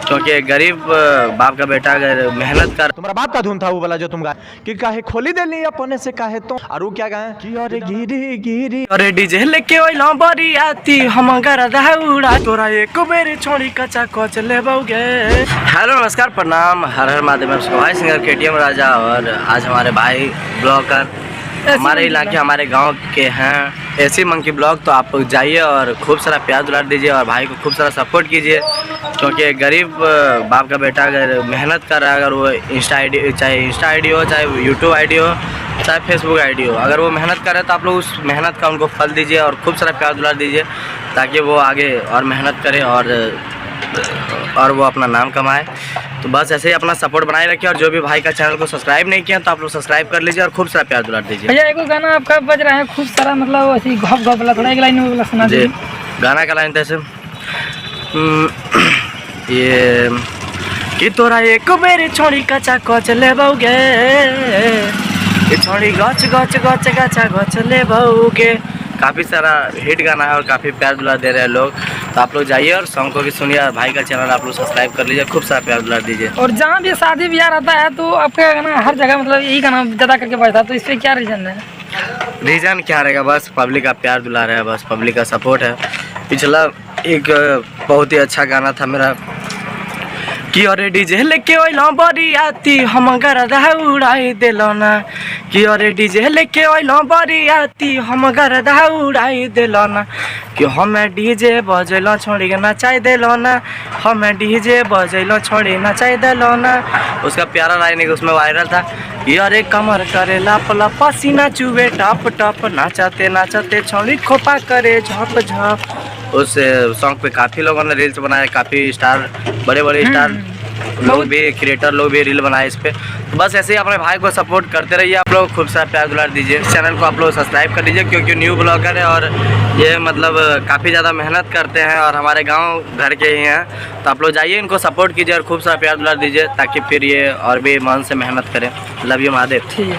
क्योंकि गरीब बाप का बेटा अगर मेहनत कर। तुम्हारा बाप का धुन था वो वाला जो तुम गाए कि काहे खोली दे ली अपने से काहे तो और वो क्या गाए कि अरे गिरी गिरी अरे डीजे लेके ओइलो बरी आती हम घर दौड़ा तोरा एक बेर छोड़ी कचा कोच ले बउगे। हेलो नमस्कार प्रणाम, हर हर महादेव। मैं भाई सिंगर केटीएम राजा और आज हमारे भाई ब्लॉगर हमारे इलाके हमारे गांव के हैं ऐसी मंकी ब्लॉग। तो आप जाइए और खूब सारा प्यार दुलार दीजिए और भाई को खूब सारा सपोर्ट कीजिए, क्योंकि गरीब बाप का बेटा अगर मेहनत कर रहा है, अगर वो इंस्टा आईडी चाहे इंस्टा आईडी हो, चाहे यूट्यूब आईडी हो, चाहे फेसबुक आईडी हो, अगर वो मेहनत कर रहे तो आप लोग उस मेहनत का उनको फल दीजिए और खूब सारा प्यार दुलार दीजिए ताकि वो आगे और मेहनत करे और वो अपना नाम कमाए। तो बस ऐसे ही अपना सपोर्ट बनाए रखिए और जो भी भाई का चैनल को सब्सक्राइब नहीं किया तो आप लोग सब्सक्राइब कर लीजिए और खूब सारा प्यार दुलार दीजिए। भैया एक गाना आपका बज रहा है खूब सारा, मतलब ऐसी घप घप वाला, थोड़ा एक लाइन में वाला सुना दीजिए। गाना का लाइन ऐसे ये कि तोरा एक बेर छोड़ी कचा कोच ले बउगे, छोड़ी गच गच गच गचा गच ले बउगे। काफ़ी सारा हिट गाना है और काफ़ी प्यार दुलार दे रहे हैं लोग। तो आप लोग जाइए और सॉन्ग को भी सुनिए और भाई का चैनल आप लोग सब्सक्राइब कर लीजिए, खूब सारा प्यार दुलार दीजिए। और जहाँ भी शादी ब्याह रहता है तो आपका गाना हर जगह मतलब यही गाना ज़्यादा करके बजता है, तो इस पर क्या रीज़न है? रीज़न क्या रहेगा, बस पब्लिक का प्यार दुलार है, बस पब्लिक का सपोर्ट है। पिछला एक बहुत ही अच्छा गाना था मेरा कि अरे डीजे लेके ओइलो बरी आती हम घर दौड़ाई दिलो ना, कि अरे डीजे लेके ओइलो बरी आती हम घर दौड़ाई दिलो ना, कि हमें डीजे बजैलो छोड़ी नचाई दिलो ना, हमें डीजे बजैलो छोड़ी नचाई दिलो ना। उसका प्यारा लाइन है, उसमें वायरल था कि अरे कमर करे लाप लाप पसीना चुवे टप टप, नाचते नाचते छोड़ी खोपा करे झप झप। उस सॉन्ग पे काफ़ी लोगों ने रील्स बनाए, काफ़ी स्टार बड़े बड़े स्टार लोग भी, क्रिएटर लोग भी रील बनाए इस पे। तो बस ऐसे ही अपने भाई को सपोर्ट करते रहिए आप लोग, खूब सारा प्यार दुलार दीजिए। इस चैनल को आप लोग सब्सक्राइब कर लीजिए क्योंकि न्यू ब्लॉगर है और ये मतलब काफ़ी ज़्यादा मेहनत करते हैं और हमारे गांव घर के ही हैं। तो आप लोग जाइए, इनको सपोर्ट कीजिए और खूब सारा प्यार दुलार दीजिए ताकि फिर ये और भी मन से मेहनत करें। Love you Mahadev.